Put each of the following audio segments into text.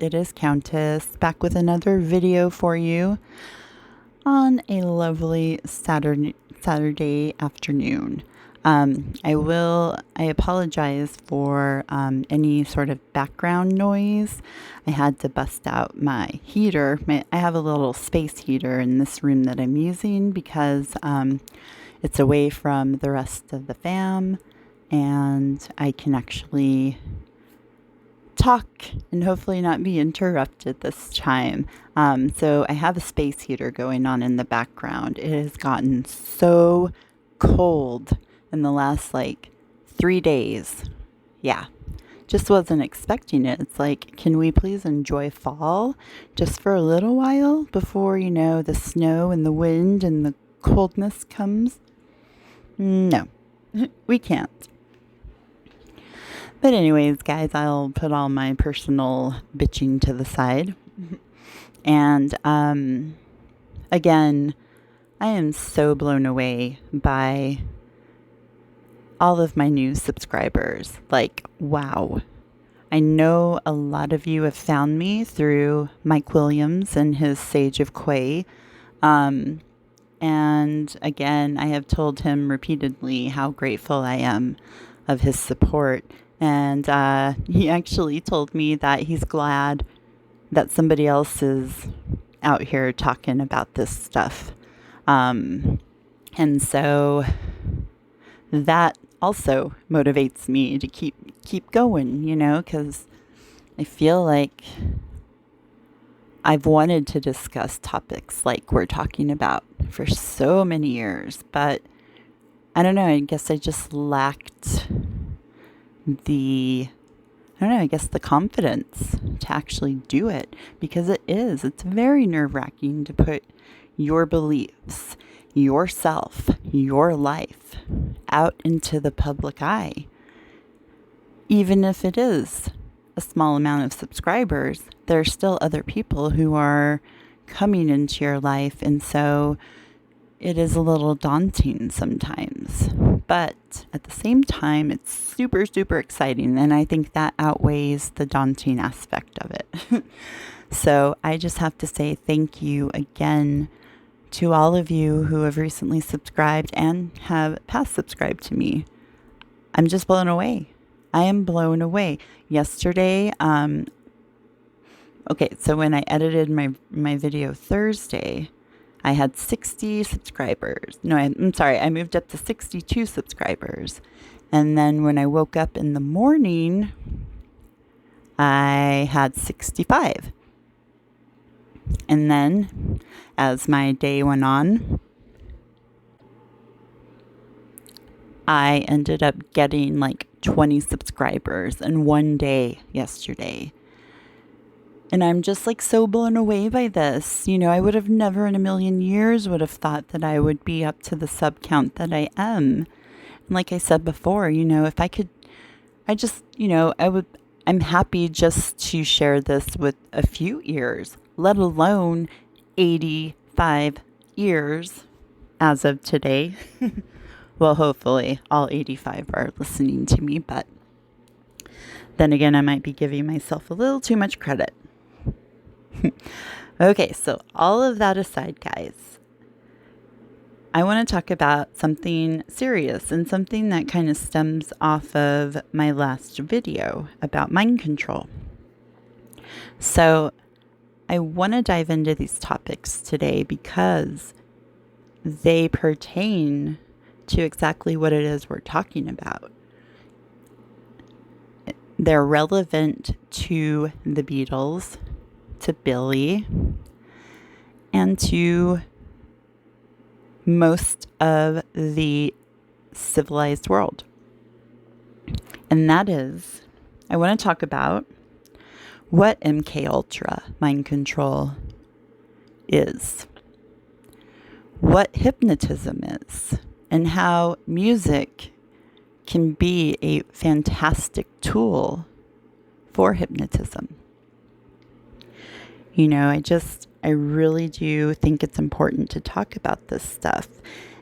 It is Countess back with another video for you on a lovely Saturday afternoon. I apologize for any sort of background noise. I had to bust out my heater. I have a little space heater in this room that I'm using because it's away from the rest of the fam, and I can actually talk and hopefully not be interrupted this time. So I have a space heater going on in the background. It has gotten so cold in the last 3 days. Yeah, just wasn't expecting it. It's like, can we please enjoy fall just for a little while before, the snow and the wind and the coldness comes? No, we can't. But anyways, guys, I'll put all my personal bitching to the side. And again, I am so blown away by all of my new subscribers. Wow. I know a lot of you have found me through Mike Williams and his Sage of Quay. And again, I have told him repeatedly how grateful I am of his support. And he actually told me that he's glad that somebody else is out here talking about this stuff. And so that also motivates me to keep going, because I feel like I've wanted to discuss topics like we're talking about for so many years, but I don't know, I guess I just lacked the confidence to actually do it, because it's very nerve-wracking to put your beliefs, yourself, your life out into the public eye. Even if it is a small amount of subscribers, there are still other people who are coming into your life, and so it is a little daunting sometimes. But at the same time, it's super, super exciting. And I think that outweighs the daunting aspect of it. So I just have to say thank you again to all of you who have recently subscribed and have past subscribed to me. I'm just blown away. I am blown away. Yesterday, so when I edited my video Thursday, I had 60 subscribers. No, I'm sorry, I moved up to 62 subscribers. And then when I woke up in the morning, I had 65. And then as my day went on, I ended up getting 20 subscribers in one day yesterday. And I'm just so blown away by this. I would have never in a million years would have thought that I would be up to the sub count that I am. And like I said before, if I could, I'm happy just to share this with a few ears, let alone 85 ears as of today. Well, hopefully all 85 are listening to me, but then again, I might be giving myself a little too much credit. Okay, so all of that aside, guys, I want to talk about something serious and something that kind of stems off of my last video about mind control. So I want to dive into these topics today because they pertain to exactly what it is we're talking about. They're relevant to the Beatles, to Billy, and to most of the civilized world. And that is, I want to talk about what MK Ultra mind control is, what hypnotism is, and how music can be a fantastic tool for hypnotism. I really do think it's important to talk about this stuff.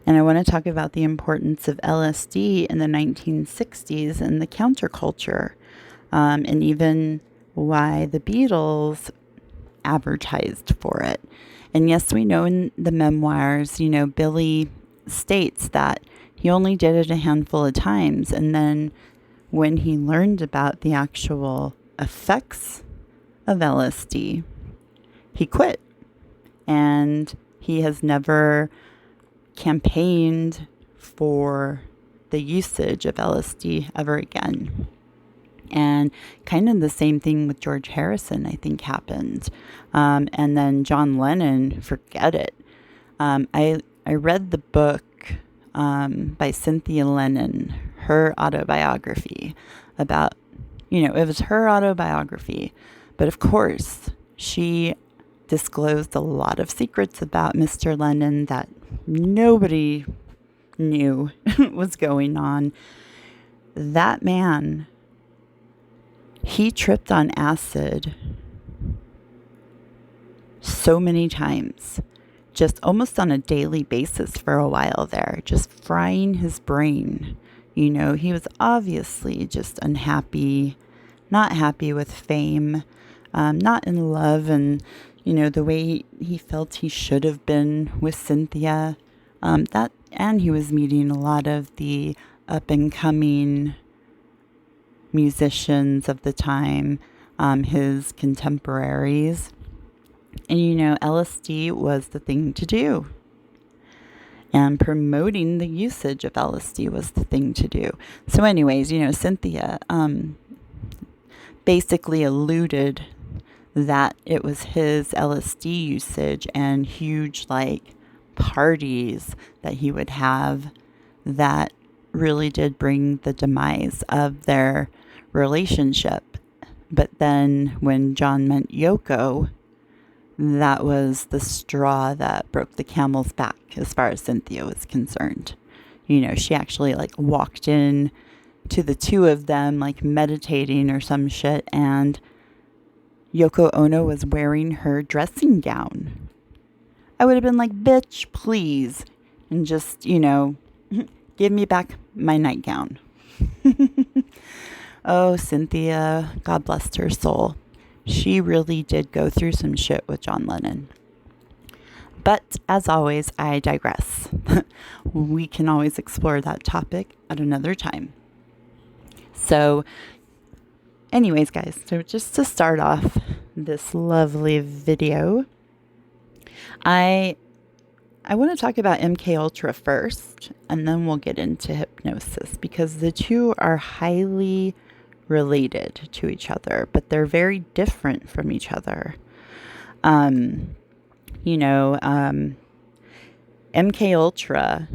And I want to talk about the importance of LSD in the 1960s and the counterculture, and even why the Beatles advertised for it. And yes, we know in the memoirs, Billy states that he only did it a handful of times. And then when he learned about the actual effects of LSD, he quit. And he has never campaigned for the usage of LSD ever again. And kind of the same thing with George Harrison, I think, happened. And then John Lennon, forget it. I read the book by Cynthia Lennon, her autobiography about, it was her autobiography. But of course, she disclosed a lot of secrets about Mr. Lennon that nobody knew was going on. That man, he tripped on acid so many times, just almost on a daily basis for a while there, just frying his brain. He was obviously just unhappy, not happy with fame, not in love, and, the way he felt he should have been with Cynthia. And he was meeting a lot of the up and coming musicians of the time, his contemporaries. And, LSD was the thing to do. And promoting the usage of LSD was the thing to do. So anyways, Cynthia basically alluded that it was his LSD usage and huge, parties that he would have that really did bring the demise of their relationship. But then when John met Yoko, that was the straw that broke the camel's back as far as Cynthia was concerned. She actually walked in to the two of them meditating or some shit, and Yoko Ono was wearing her dressing gown. I would have been like, bitch, please, and just, give me back my nightgown. Oh, Cynthia, God bless her soul. She really did go through some shit with John Lennon. But as always, I digress. We can always explore that topic at another time. So anyways, guys, so just to start off this lovely video, I want to talk about MK Ultra first, and then we'll get into hypnosis, because the two are highly related to each other, but they're very different from each other. MK Ultra,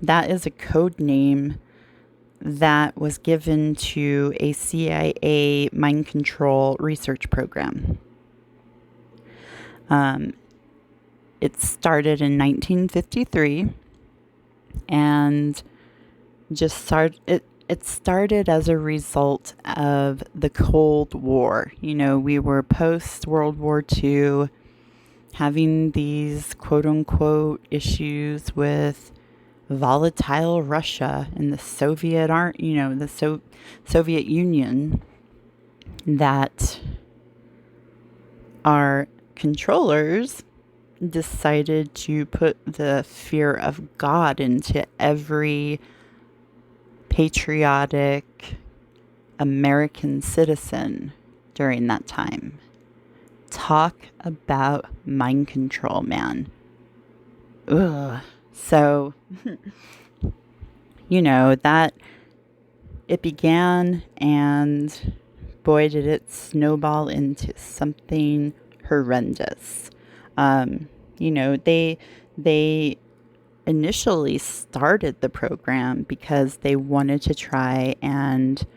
that is a code name that was given to a CIA mind control research program. It started in 1953 and it started as a result of the Cold War. We were post World War II, having these quote unquote issues with volatile Russia and the Soviet Soviet Union, that our controllers decided to put the fear of God into every patriotic American citizen during that time. Talk about mind control, man. Ugh. So, that it began, and boy, did it snowball into something horrendous. They initially started the program because they wanted to try and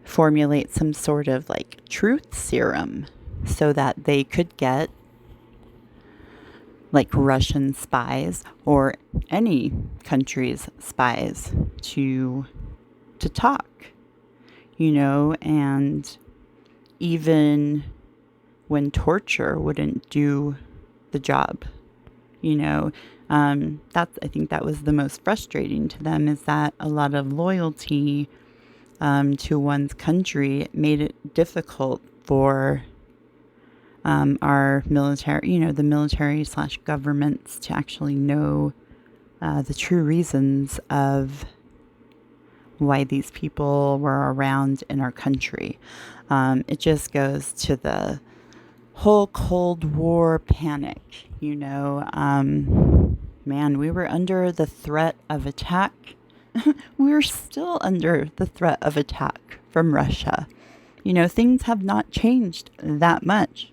formulate some sort of truth serum so that they could get Russian spies or any country's spies to talk, and even when torture wouldn't do the job, I think that was the most frustrating to them, is that a lot of loyalty to one's country made it difficult for our military, the military / governments to actually know the true reasons of why these people were around in our country. It just goes to the whole Cold War panic, man, we were under the threat of attack. We're still under the threat of attack from Russia. Things have not changed that much.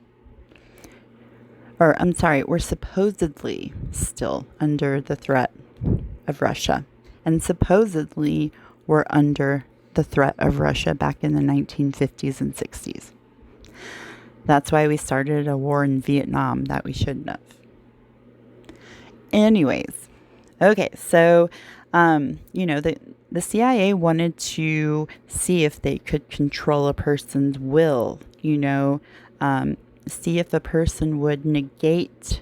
Or, I'm sorry, we're supposedly still under the threat of Russia. And supposedly we're under the threat of Russia back in the 1950s and 60s. That's why we started a war in Vietnam that we shouldn't have. Anyways, okay, so, the CIA wanted to see if they could control a person's will, see if a person would negate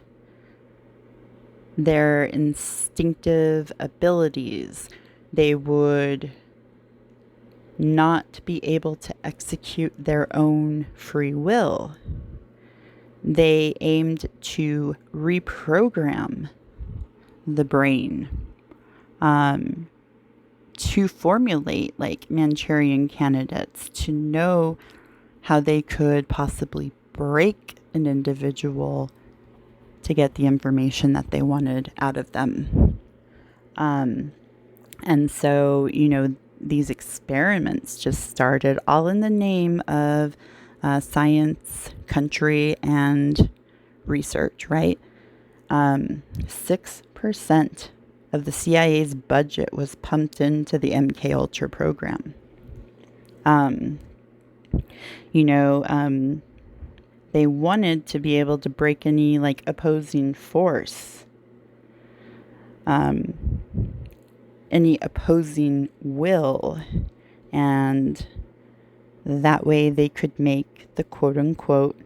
their instinctive abilities. They would not be able to execute their own free will. They aimed to reprogram the brain to formulate like Manchurian candidates, to know how they could possibly break an individual to get the information that they wanted out of them. And so, these experiments just started all in the name of science, country, and research, right? 6% of the CIA's budget was pumped into the MKUltra program. They wanted to be able to break any like opposing force, any opposing will, and that way they could make the quote unquote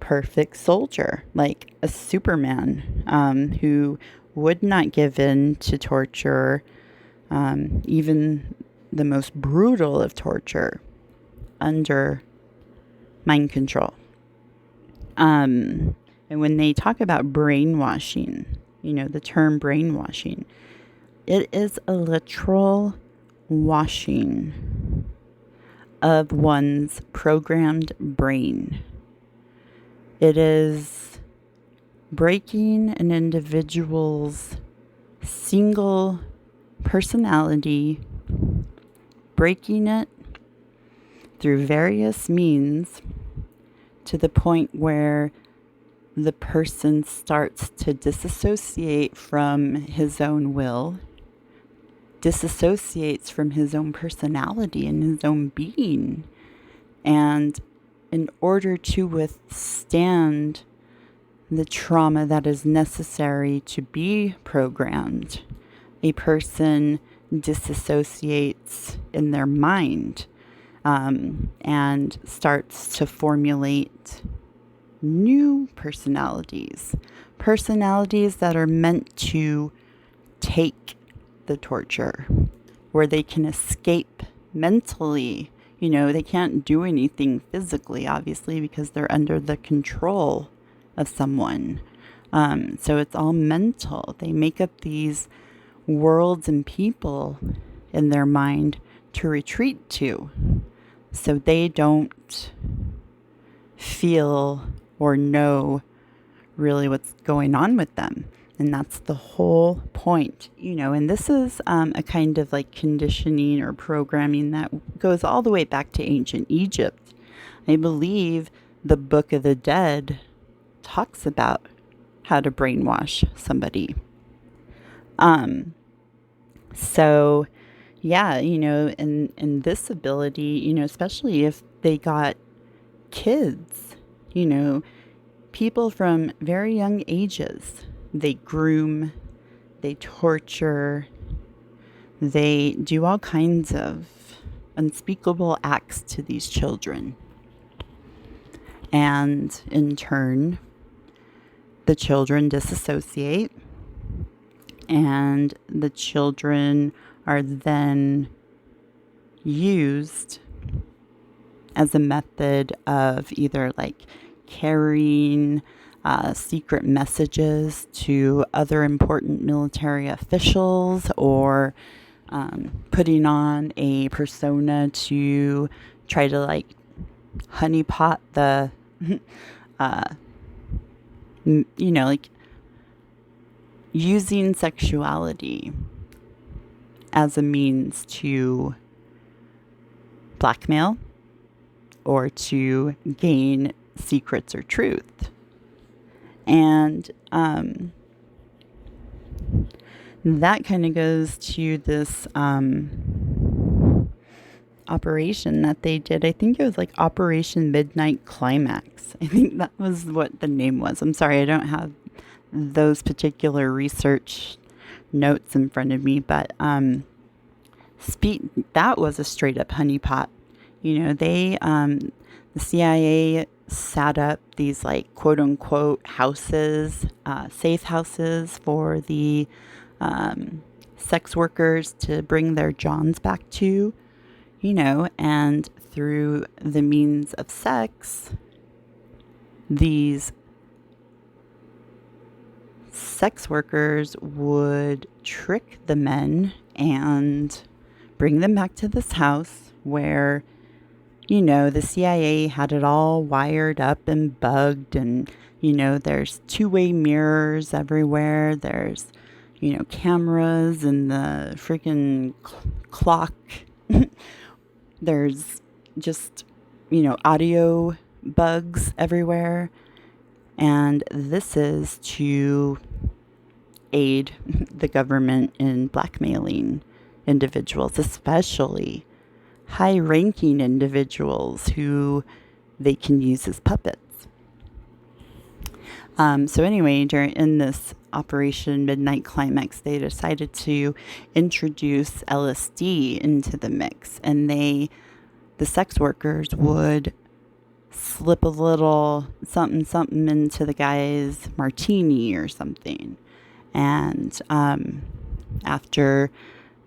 perfect soldier, like a Superman, who would not give in to torture, even the most brutal of torture, under mind control. And when they talk about brainwashing, the term brainwashing, it is a literal washing of one's programmed brain. It is breaking an individual's single personality, breaking it through various means to the point where the person starts to disassociate from his own will, disassociates from his own personality and his own being. And in order to withstand the trauma that is necessary to be programmed, a person disassociates in their mind, and starts to formulate new personalities that are meant to take the torture, where they can escape mentally. They can't do anything physically, obviously, because they're under the control of someone. So it's all mental. They make up these worlds and people in their mind to retreat to, so they don't feel or know really what's going on with them. And that's the whole point, and this is a kind of like conditioning or programming that goes all the way back to ancient Egypt. I believe the Book of the Dead talks about how to brainwash somebody. So yeah, and this ability, especially if they got kids, people from very young ages, they groom, they torture, they do all kinds of unspeakable acts to these children. And in turn, the children disassociate, and the children are then used as a method of either like carrying secret messages to other important military officials, or putting on a persona to try to like honeypot the, uh, like using sexuality as a means to blackmail or to gain secrets or truth. And that kind of goes to this operation that they did. I think it was like Operation Midnight Climax. I think that was what the name was. I'm sorry, I don't have those particular research notes in front of me, but that was a straight up honeypot. They the CIA set up these like quote unquote houses, safe houses for the sex workers to bring their Johns back to, and through the means of sex, these sex workers would trick the men and bring them back to this house where, the CIA had it all wired up and bugged, and, there's two-way mirrors everywhere. There's, cameras and the freaking clock. There's just, audio bugs everywhere. And this is to aid the government in blackmailing individuals, especially high-ranking individuals who they can use as puppets. So anyway, in this Operation Midnight Climax, they decided to introduce LSD into the mix, and the sex workers would slip a little something into the guy's martini or something. And after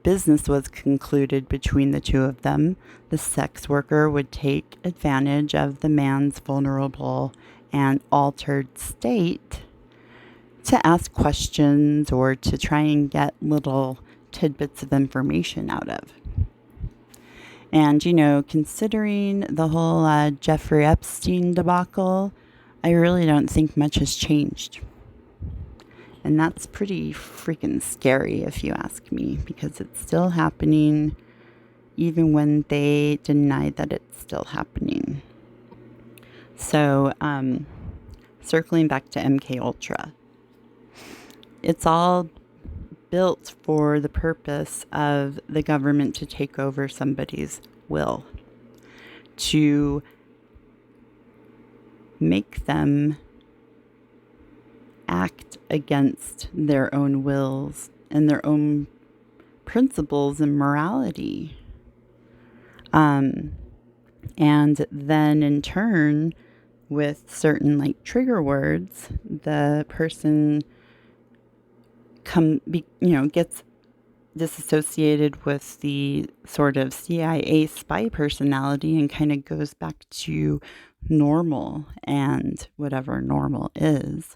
business was concluded between the two of them, the sex worker would take advantage of the man's vulnerable and altered state to ask questions or to try and get little tidbits of information out of. And, considering the whole Jeffrey Epstein debacle, I really don't think much has changed. And that's pretty freaking scary, if you ask me, because it's still happening, even when they deny that it's still happening. So, circling back to MK Ultra, it's all built for the purpose of the government to take over somebody's will, to make them act against their own wills and their own principles and morality. And then in turn, with certain like trigger words, the person gets disassociated with the sort of CIA spy personality and kind of goes back to normal and whatever normal is,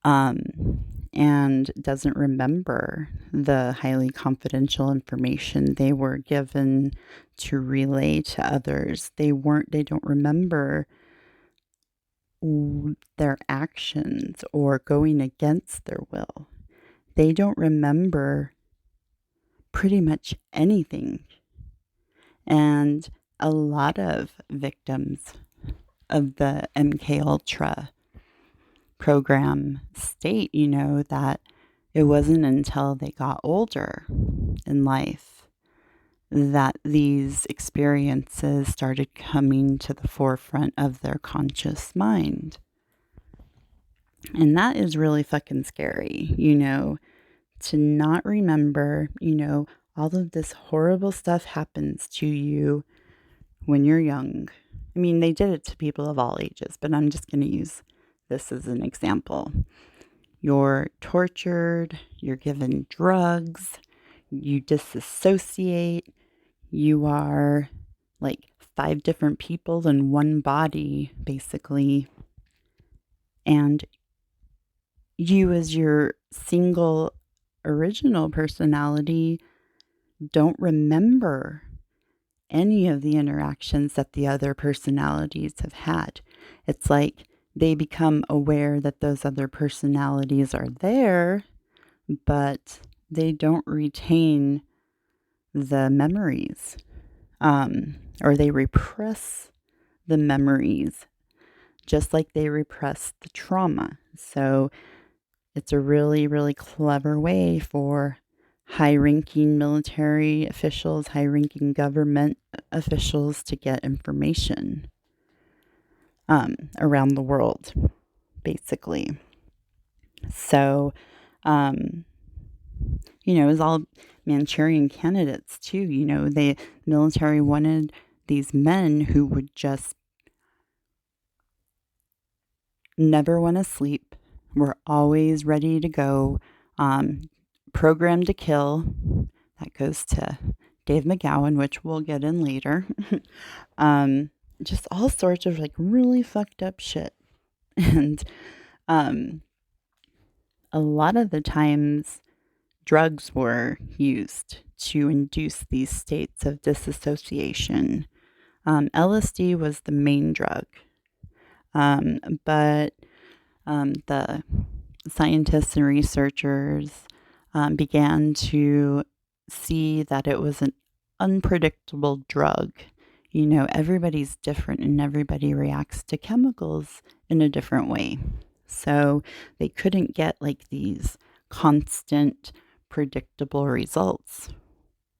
and doesn't remember the highly confidential information they were given to relay to others. They don't remember their actions or going against their will. They don't remember pretty much anything. And a lot of victims of the MK Ultra program state, that it wasn't until they got older in life that these experiences started coming to the forefront of their conscious mind. And that is really fucking scary, to not remember, all of this horrible stuff happens to you when you're young. I mean, they did it to people of all ages, but I'm just going to use this as an example. You're tortured, you're given drugs, you disassociate, you are like 5 different people in one body, basically. And you, as your single original personality, don't remember any of the interactions that the other personalities have had. It's like they become aware that those other personalities are there, but they don't retain the memories, or they repress the memories, just like they repress the trauma. So it's a really, really clever way for high-ranking military officials, high-ranking government officials to get information around the world, basically. So, it was all Manchurian candidates too. The military wanted these men who would just never want to sleep, were always ready to go, programmed to kill. That goes to Dave McGowan, which we'll get in later. Just all sorts of like really fucked up shit. And a lot of the times drugs were used to induce these states of disassociation. LSD was the main drug. But the scientists and researchers began to see that it was an unpredictable drug. Everybody's different and everybody reacts to chemicals in a different way. So they couldn't get like these constant, predictable results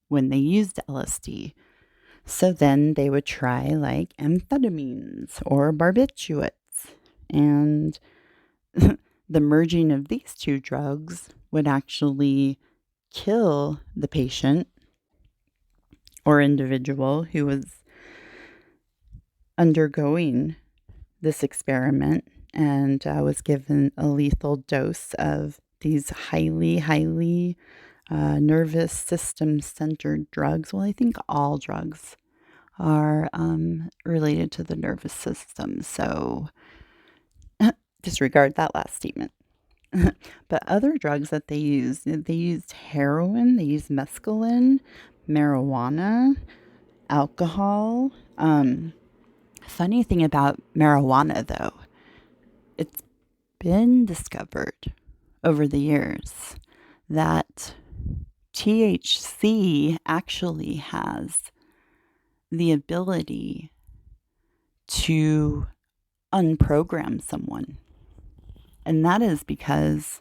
when they used LSD. So then they would try like amphetamines or barbiturates. And the merging of these two drugs would actually kill the patient or individual who was undergoing this experiment and was given a lethal dose of these highly nervous system centered drugs. Well, I think all drugs are related to the nervous system, so disregard that last statement. But other drugs that they used heroin, they used mescaline, marijuana, alcohol. Funny thing about marijuana, though, it's been discovered over the years that THC actually has the ability to unprogram someone. And that is because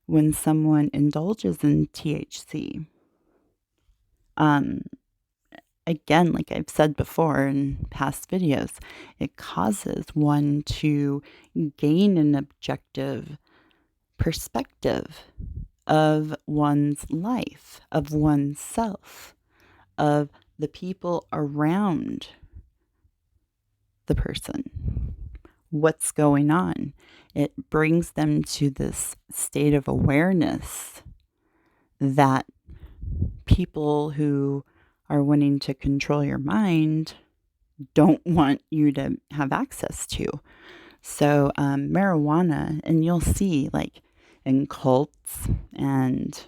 when someone indulges in THC, again, like I've said before in past videos, it causes one to gain an objective perspective of one's life, of one's self, of the people around the person, what's going on. It brings them to this state of awareness that people who are wanting to control your mind don't want you to have access to. So marijuana, and you'll see like in cults and,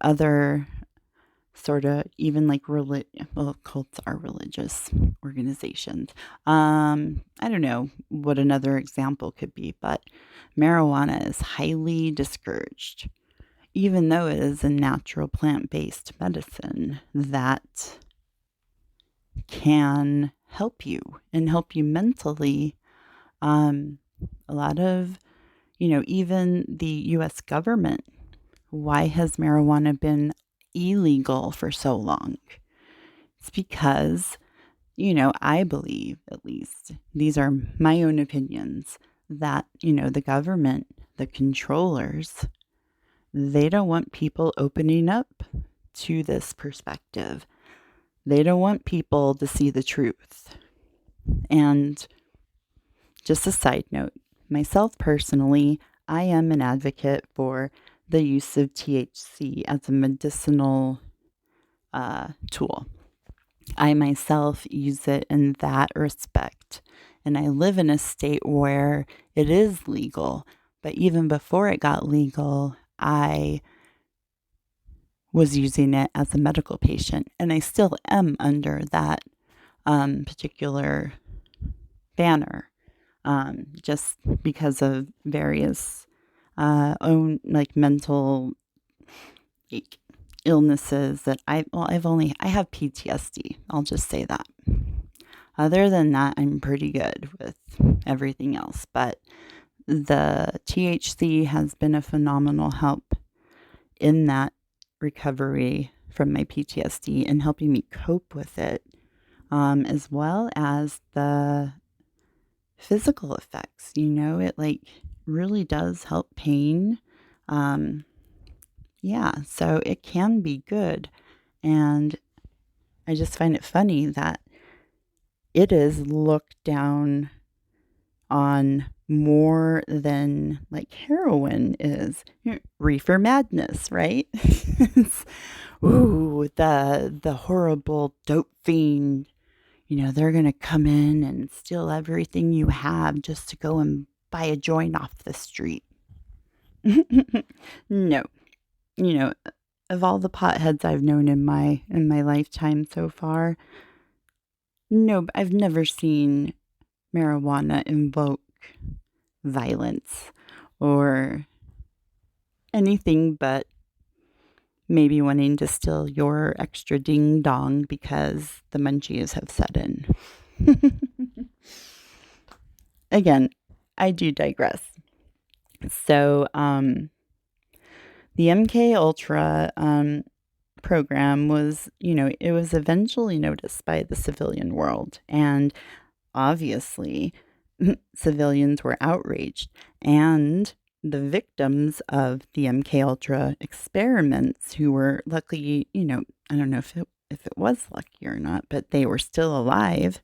other sort of even like cults are religious organizations. I don't know what another example could be, but marijuana is highly discouraged, even though it is a natural plant-based medicine that can help you and help you mentally. A lot of, even the U.S. government, why has marijuana been illegal for so long? It's because, I believe, at least, these are my own opinions, that, the government, the controllers, they don't want people opening up to this perspective. They don't want people to see the truth. And just a side note, myself personally, I am an advocate for the use of THC as a medicinal tool. I myself use it in that respect. And I live in a state where it is legal. But even before it got legal, I was using it as a medical patient. And I still am under that particular banner, just because of various own like mental like, illnesses that I have PTSD. I'll just say that. Other than that, I'm pretty good with everything else. But the THC has been a phenomenal help in that recovery from my PTSD and helping me cope with it, as well as the physical effects. It like really does help pain. Yeah, so it can be good. And I just find it funny that it is looked down on more than like heroin is. Reefer madness, right? Ooh, the horrible dope fiend. They're going to come in and steal everything you have just to go and buy a joint off the street. No, of all the potheads I've known in my lifetime so far, no, I've never seen marijuana invoke violence or anything but maybe wanting to steal your extra ding dong because the munchies have set in. Again, I do digress. So, the MK Ultra program was, it was eventually noticed by the civilian world, and obviously civilians were outraged, and the victims of the MK Ultra experiments, who were lucky, I don't know if it was lucky or not, but they were still alive.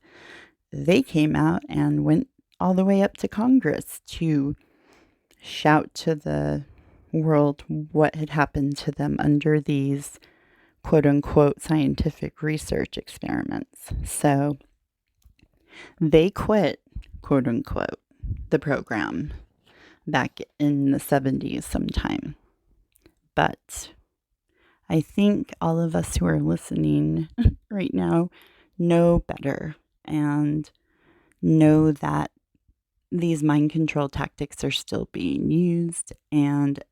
They came out and went all the way up to Congress to shout to the world what had happened to them under these quote unquote scientific research experiments. So they quit, quote unquote, the program back in the 70s sometime. But I think all of us who are listening right now know better and know that these mind control tactics are still being used, and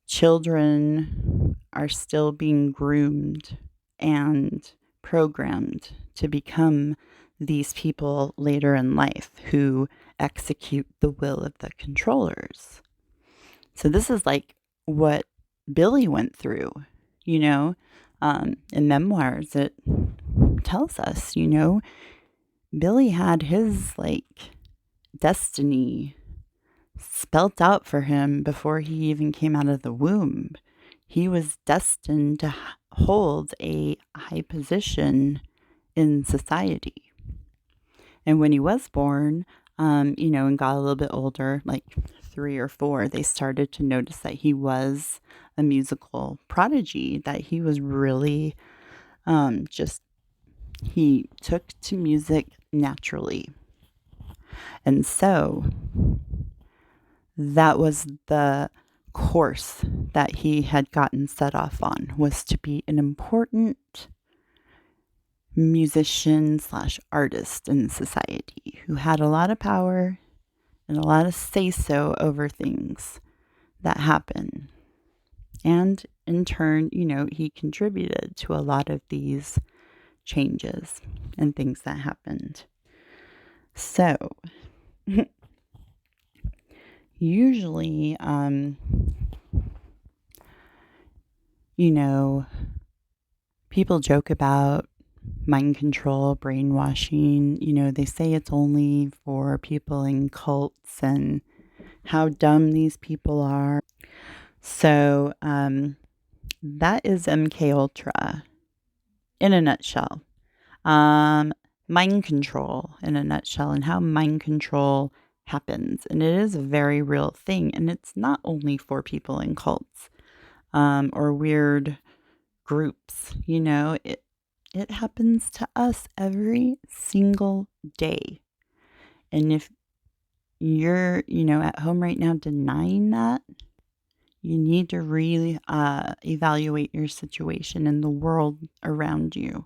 children are still being groomed and programmed to become these people later in life who execute the will of the controllers. So this is like what Billy went through, in memoirs. It tells us, Billy had his like destiny spelt out for him before he even came out of the womb. He was destined to hold a high position in society. And when he was born, and got a little bit older, like 3 or 4, they started to notice that he was a musical prodigy, that he was really he took to music naturally. And so that was the course that he had gotten set off on, was to be an important musician / artist in society who had a lot of power and a lot of say-so over things that happen. And in turn, he contributed to a lot of these changes and things that happened. So usually, people joke about mind control, brainwashing. They say it's only for people in cults and how dumb these people are. So that is MK Ultra in a nutshell. Mind control in a nutshell, and how mind control happens. And it is a very real thing. And it's not only for people in cults or weird groups. It happens to us every single day. And if you're, at home right now denying that, you need to really evaluate your situation and the world around you,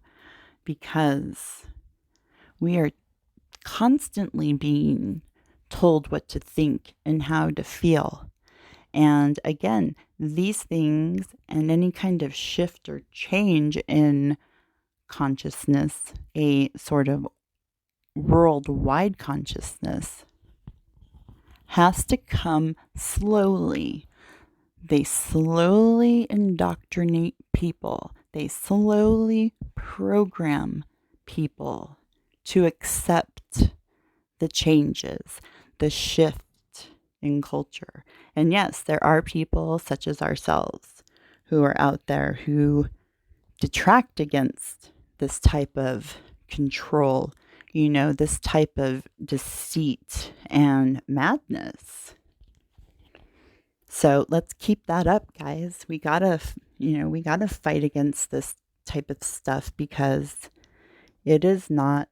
because we are constantly being told what to think and how to feel. And again, these things and any kind of shift or change in consciousness, a sort of worldwide consciousness, has to come slowly. They slowly indoctrinate people. They slowly program people to accept the changes, the shift in culture. And yes, there are people such as ourselves who are out there who detract against this type of control, this type of deceit and madness. So let's keep that up, guys. We gotta fight against this type of stuff, because it's not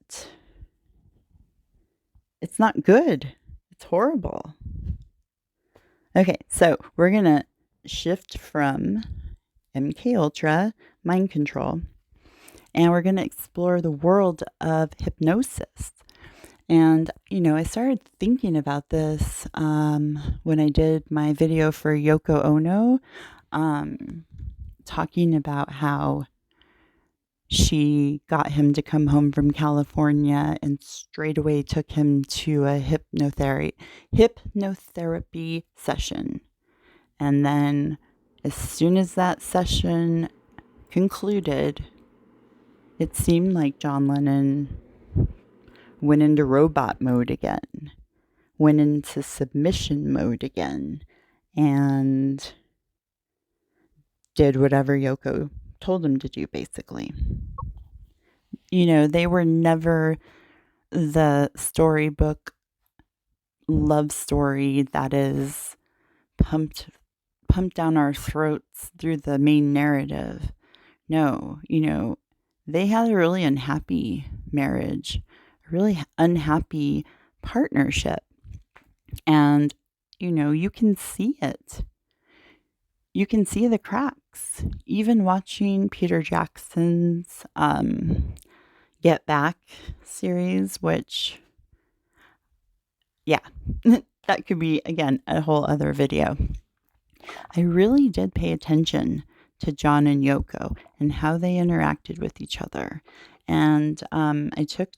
good. It's horrible. Okay, so we're gonna shift from MK Ultra, mind control, and we're gonna explore the world of hypnosis. And, I started thinking about this when I did my video for Yoko Ono, talking about how she got him to come home from California and straight away took him to a hypnotherapy session. And then as soon as that session concluded, it seemed like John Lennon went into robot mode again, went into submission mode again, and did whatever Yoko told him to do, basically. They were never the storybook love story that is pumped down our throats through the main narrative. No, they had a really unhappy marriage, a really unhappy partnership. And, you can see it. You can see the cracks. Even watching Peter Jackson's Get Back series, which, yeah, that could be, again, a whole other video. I really did pay attention to John and Yoko and how they interacted with each other. And I took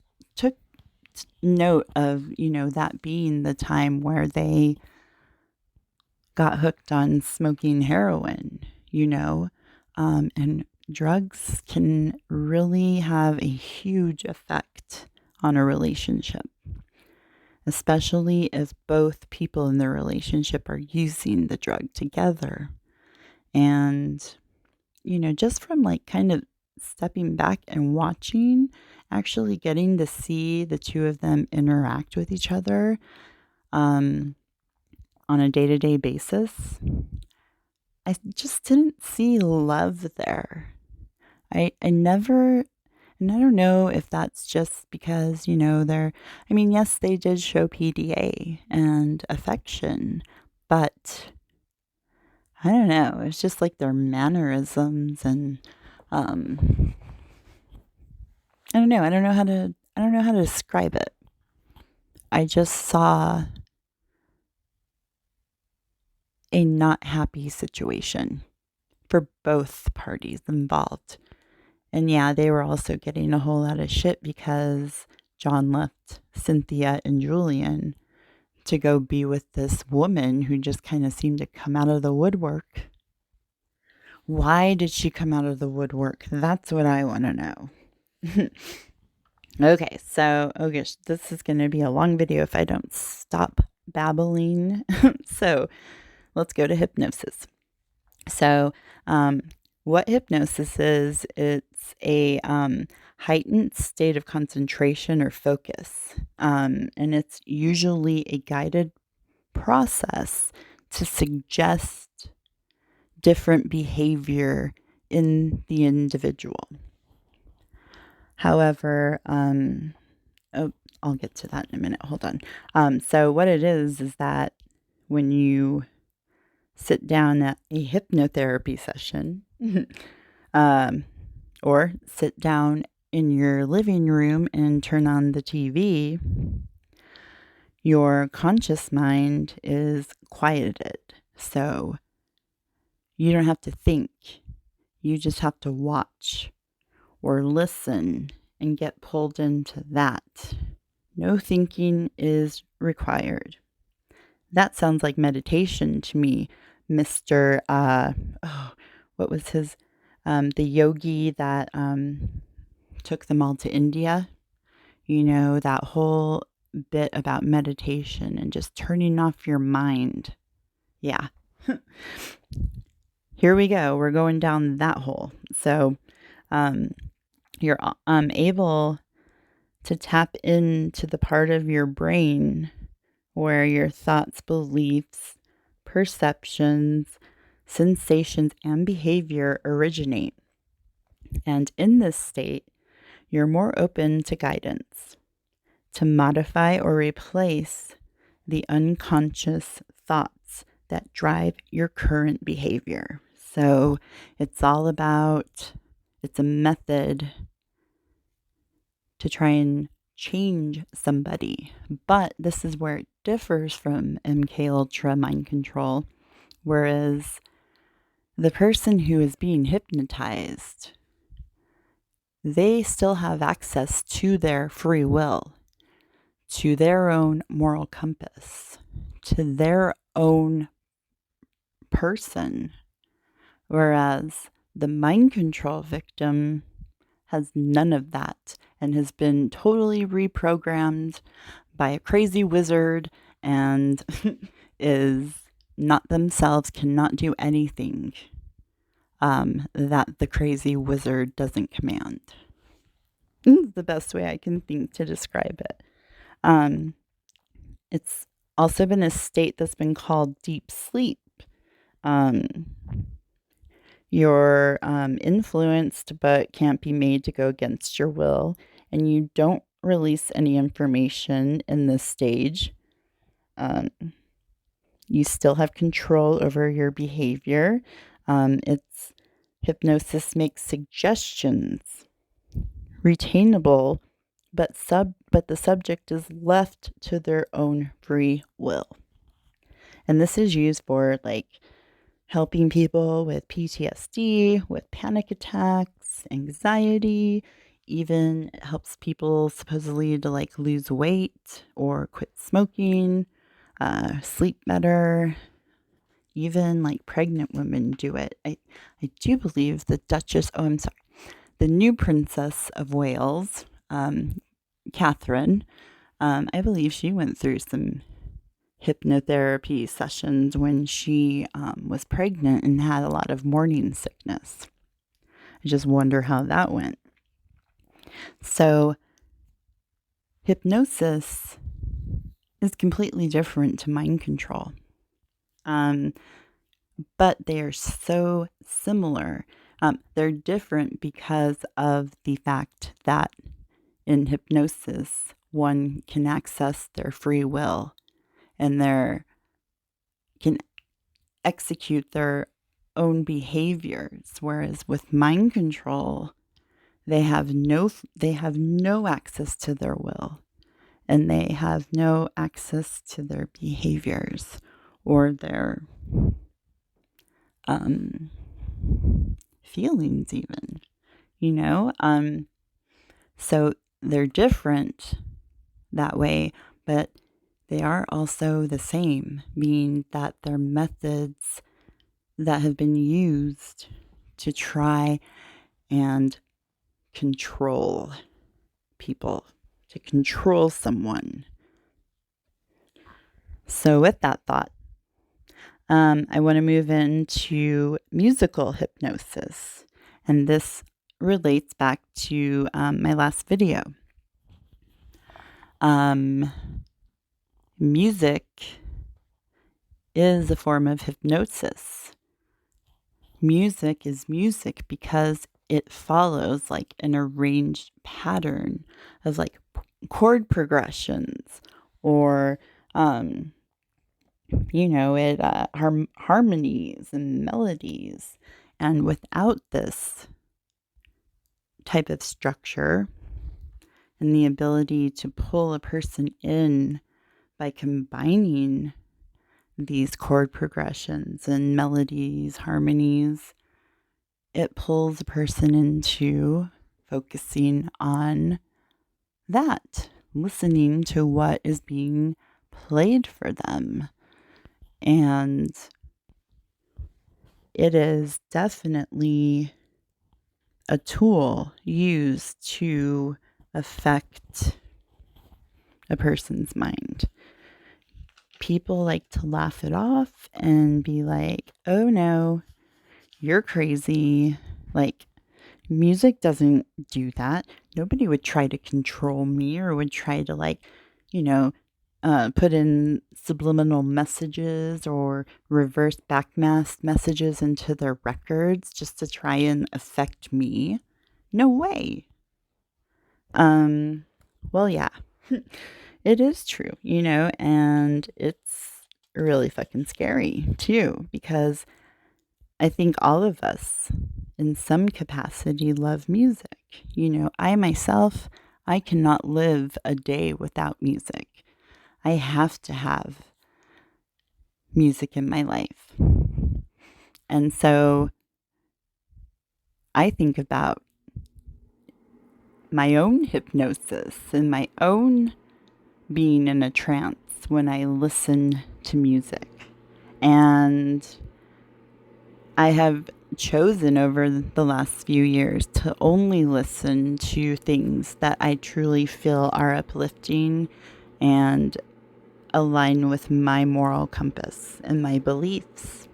note of, that being the time where they got hooked on smoking heroin, and drugs can really have a huge effect on a relationship, especially if both people in the relationship are using the drug together. And, just from kind of stepping back and watching, actually getting to see the two of them interact with each other on a day-to-day basis, I just didn't see love there. I never, and I don't know if that's just because, yes, they did show PDA and affection, but I don't know. It's just like their mannerisms and, I don't know. I don't know how to describe it. I just saw a not happy situation for both parties involved. And yeah, they were also getting a whole lot of shit because John left Cynthia and Julian to go be with this woman who just kind of seemed to come out of the woodwork. Why did she come out of the woodwork? That's what I want to know. Okay, so, this is going to be a long video if I don't stop babbling. So, let's go to hypnosis. So, what hypnosis is, it's a heightened state of concentration or focus. And it's usually a guided process to suggest different behavior in the individual. However, I'll get to that in a minute. Hold on. So what it is that when you sit down at a hypnotherapy session, or sit down in your living room and turn on the TV, your conscious mind is quieted. So you don't have to think. You just have to watch or listen and get pulled into that. No thinking is required. That sounds like meditation to me, Mr. What was his, the yogi that took them all to India? You know, that whole bit about meditation and just turning off your mind. Yeah. Here we go. We're going down that hole. So you're able to tap into the part of your brain where your thoughts, beliefs, perceptions, sensations, and behavior originate. And in this state, you're more open to guidance, to modify or replace the unconscious thoughts that drive your current behavior. So it's all about, it's a method to try and change somebody. But this is where it differs from MK Ultra mind control, whereas the person who is being hypnotized, they still have access to their free will, to their own moral compass, to their own person, whereas the mind control victim has none of that and has been totally reprogrammed by a crazy wizard and is not themselves, cannot do anything that the crazy wizard doesn't command. The best way I can think to describe it. It's also been a state that's been called deep sleep. You're influenced but can't be made to go against your will, and you don't release any information in this stage. You still have control over your behavior. It's hypnosis makes suggestions retainable, but the subject is left to their own free will. And this is used for like helping people with PTSD, with panic attacks, anxiety, even helps people supposedly to like lose weight or quit smoking, sleep better. Even like pregnant women do it. I do believe the the new Princess of Wales, Catherine, I believe she went through some hypnotherapy sessions when she was pregnant and had a lot of morning sickness. I just wonder how that went. So hypnosis is completely different to mind control. But they are so similar. They're different because of the fact that in hypnosis, one can access their free will and can execute their own behaviors, whereas with mind control, they have no access to their will, and they have no access to their behaviors or their feelings even, so they're different that way, but they are also the same, meaning that they're methods that have been used to try and control people, to control someone. So with that thought, I want to move into musical hypnosis, and this relates back to my last video. Music is a form of hypnosis. Music is music because it follows like an arranged pattern of like chord progressions or, harmonies and melodies. And without this type of structure and the ability to pull a person in by combining these chord progressions and melodies, harmonies, it pulls a person into focusing on that, listening to what is being played for them. And it is definitely a tool used to affect a person's mind. People like to laugh it off and be like, oh no, you're crazy. Like, music doesn't do that. Nobody would try to control me or would try to, like, put in subliminal messages or reverse backmask messages into their records just to try and affect me. No way. Well, yeah, it is true, and it's really fucking scary too, because I think all of us in some capacity love music. I myself, I cannot live a day without music. I have to have music in my life. And so I think about my own hypnosis and my own being in a trance when I listen to music. And I have chosen over the last few years to only listen to things that I truly feel are uplifting and align with my moral compass and my beliefs.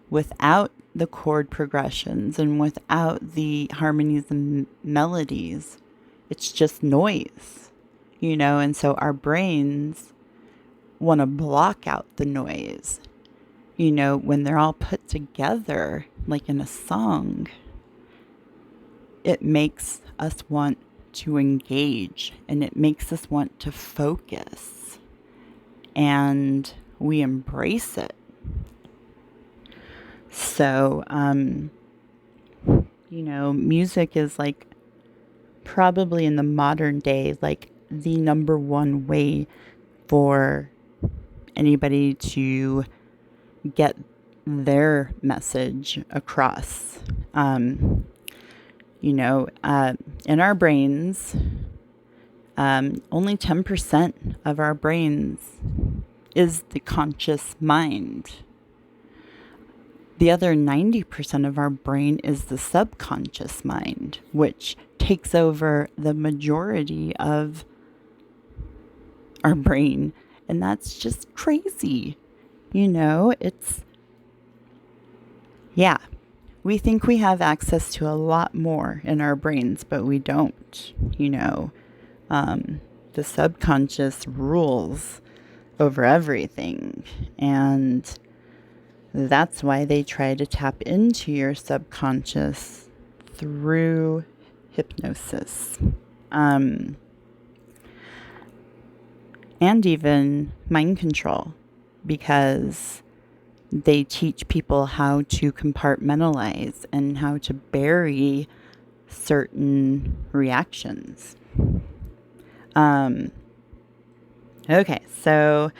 Without the chord progressions and without the harmonies and melodies, it's just noise, and so our brains want to block out the noise. When they're all put together, like in a song, it makes us want to engage and it makes us want to focus, and we embrace it. So, music is like probably in the modern day, like the number one way for anybody to get their message across. In our brains, only 10% of our brains is the conscious mind. The other 90% of our brain is the subconscious mind, which takes over the majority of our brain. And that's just crazy. We think we have access to a lot more in our brains, but we don't. The subconscious rules over everything. And that's why they try to tap into your subconscious through hypnosis. And even mind control, because they teach people how to compartmentalize and how to bury certain reactions. Okay, so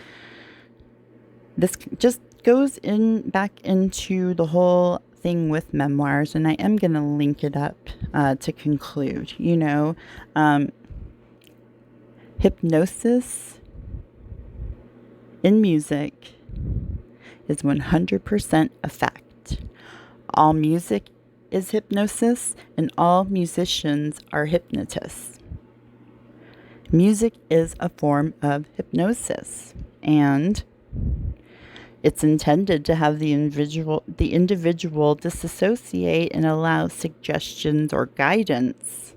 this just goes back into the whole thing with memoirs, and I am going to link it up to conclude. Hypnosis in music is 100% effect. All music is hypnosis, and all musicians are hypnotists. Music is a form of hypnosis, and it's intended to have the individual disassociate and allow suggestions or guidance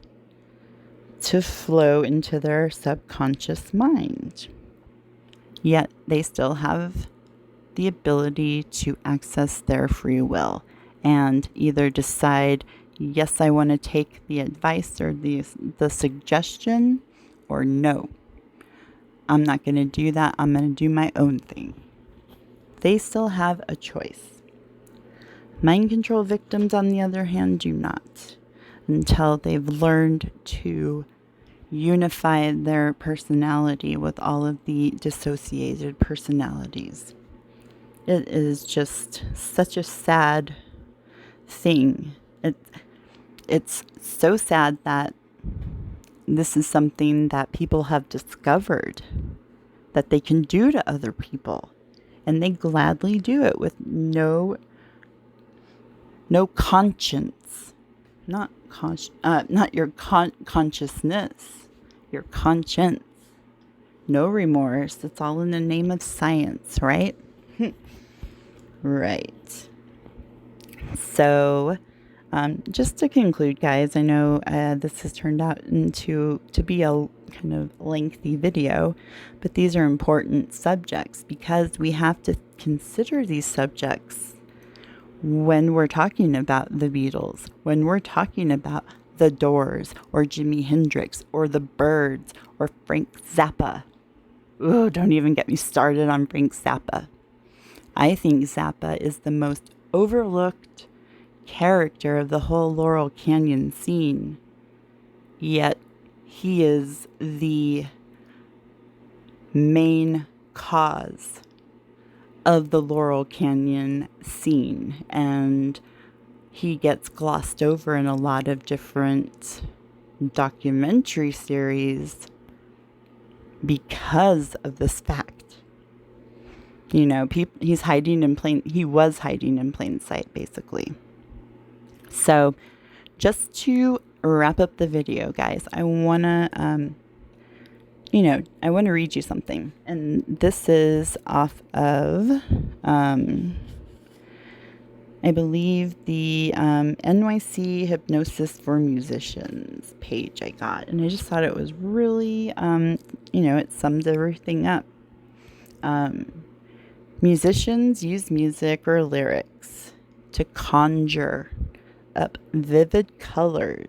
to flow into their subconscious mind. Yet they still have the ability to access their free will and either decide, yes, I want to take the advice or the suggestion, or no, I'm not going to do that. I'm going to do my own thing. They still have a choice. Mind control victims, on the other hand, do not, until they've learned to unify their personality with all of the dissociated personalities. It is just such a sad thing. It's so sad that this is something that people have discovered that they can do to other people, and they gladly do it with no conscience, not your consciousness, your conscience, no remorse. It's all in the name of science, right? Right. So, just to conclude, guys, I know this has turned out to be a kind of lengthy video, but these are important subjects because we have to consider these subjects when we're talking about the Beatles, when we're talking about the Doors or Jimi Hendrix or the Byrds or Frank Zappa. Ooh, don't even get me started on Frank Zappa. I think Zappa is the most overlooked character of the whole Laurel Canyon scene, yet he is the main cause of the Laurel Canyon scene, and he gets glossed over in a lot of different documentary series because of this fact. You know, he was hiding in plain sight, basically. So, just to wrap up the video, guys, I want to, read you something. And this is off of, I believe, the NYC Hypnosis for Musicians page I got. And I just thought it was really, it sums everything up. Musicians use music or lyrics to conjure up vivid colors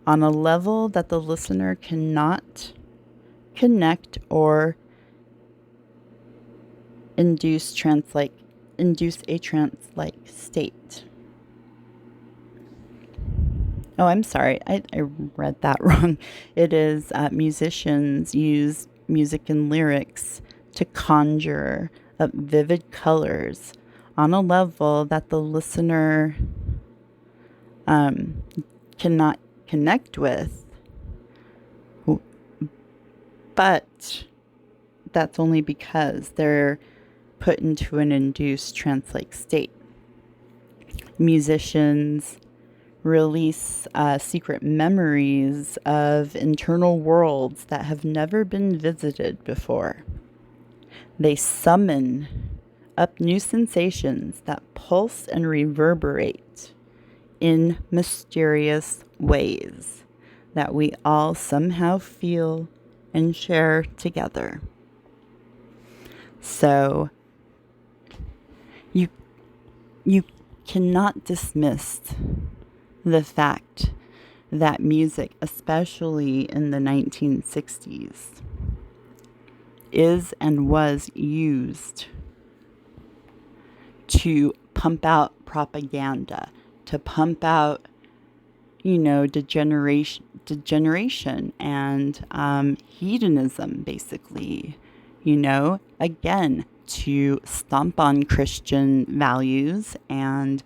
on a level that the listener cannot connect or induce a trance-like state. Oh, I'm sorry. I read that wrong. It is musicians use music and lyrics to conjure up vivid colors on a level that the listener cannot connect with. But that's only because they're put into an induced trance-like state. Musicians release secret memories of internal worlds that have never been visited before. They summon up new sensations that pulse and reverberate in mysterious ways that we all somehow feel and share together. So you cannot dismiss the fact that music, especially in the 1960s, is and was used to pump out propaganda, to pump out, degeneration and hedonism, basically, again, to stomp on Christian values and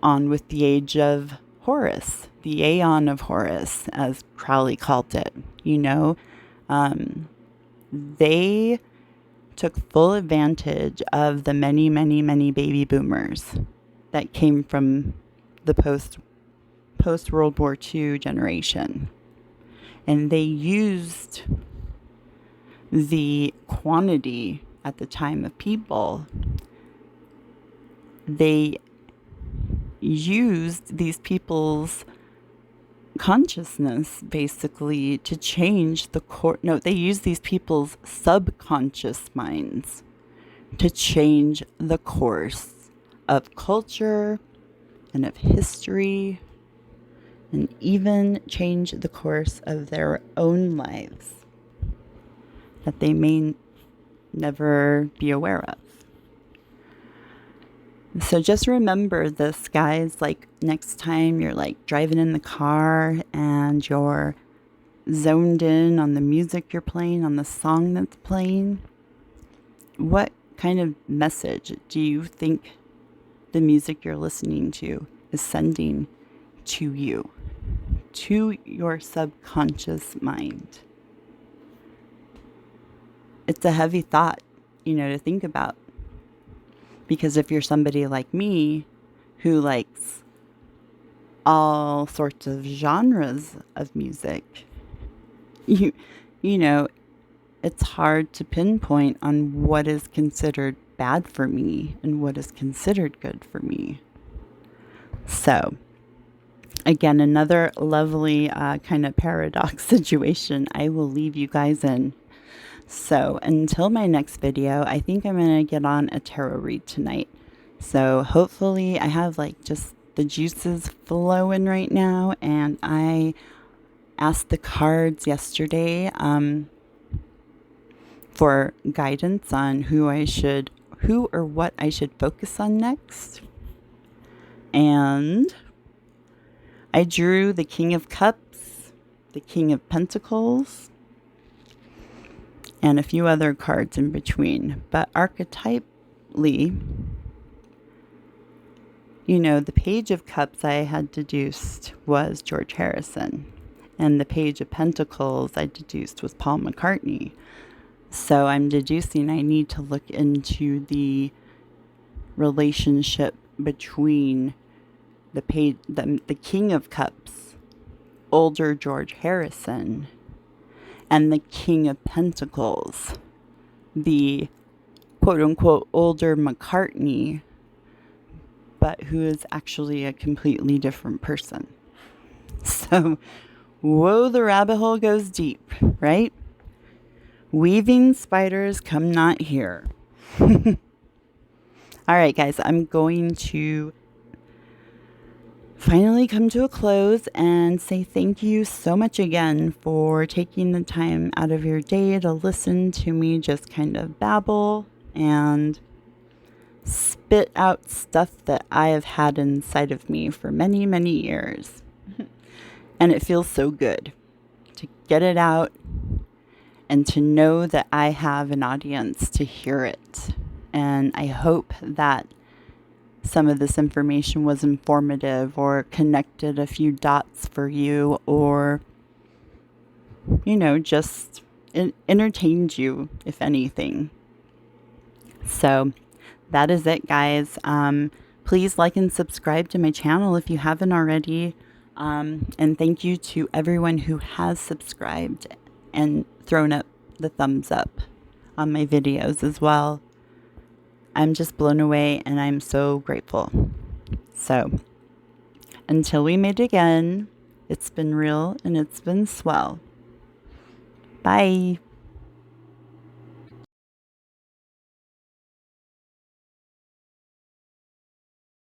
on with the age of Horus, the Aeon of Horus, as Crowley called it, they took full advantage of the many, many, many baby boomers that came from the post-World War II generation. And they used the quantity at the time of people. They used these people's consciousness basically to change the core. No, they use these people's subconscious minds to change the course of culture and of history, and even change the course of their own lives that they may never be aware of. So just remember this, guys, like next time you're like driving in the car and you're zoned in on the music you're playing, on the song that's playing, what kind of message do you think the music you're listening to is sending to you, to your subconscious mind? It's a heavy thought, to think about. Because if you're somebody like me who likes all sorts of genres of music, you know, it's hard to pinpoint on what is considered bad for me and what is considered good for me. So, again, another lovely kind of paradox situation I will leave you guys in. So until my next video, I think I'm going to get on a tarot read tonight. So hopefully I have like just the juices flowing right now. And I asked the cards yesterday for guidance on who or what I should focus on next. And I drew the King of Cups, the King of Pentacles, and a few other cards in between. But archetypally, the Page of Cups I had deduced was George Harrison. And the Page of Pentacles I deduced was Paul McCartney. So I'm deducing I need to look into the relationship between the King of Cups, older George Harrison, and the King of Pentacles, the quote-unquote older McCartney, but who is actually a completely different person. So, whoa, the rabbit hole goes deep, right? Weaving spiders come not here. All right, guys, I'm going to finally come to a close and say thank you so much again for taking the time out of your day to listen to me just kind of babble and spit out stuff that I have had inside of me for many, many years. And it feels so good to get it out and to know that I have an audience to hear it. And I hope that some of this information was informative or connected a few dots for you, or, just entertained you, if anything. So that is it, guys. Please like and subscribe to my channel if you haven't already. And thank you to everyone who has subscribed and thrown up the thumbs up on my videos as well. I'm just blown away and I'm so grateful. So, until we meet again, it's been real and it's been swell. Bye.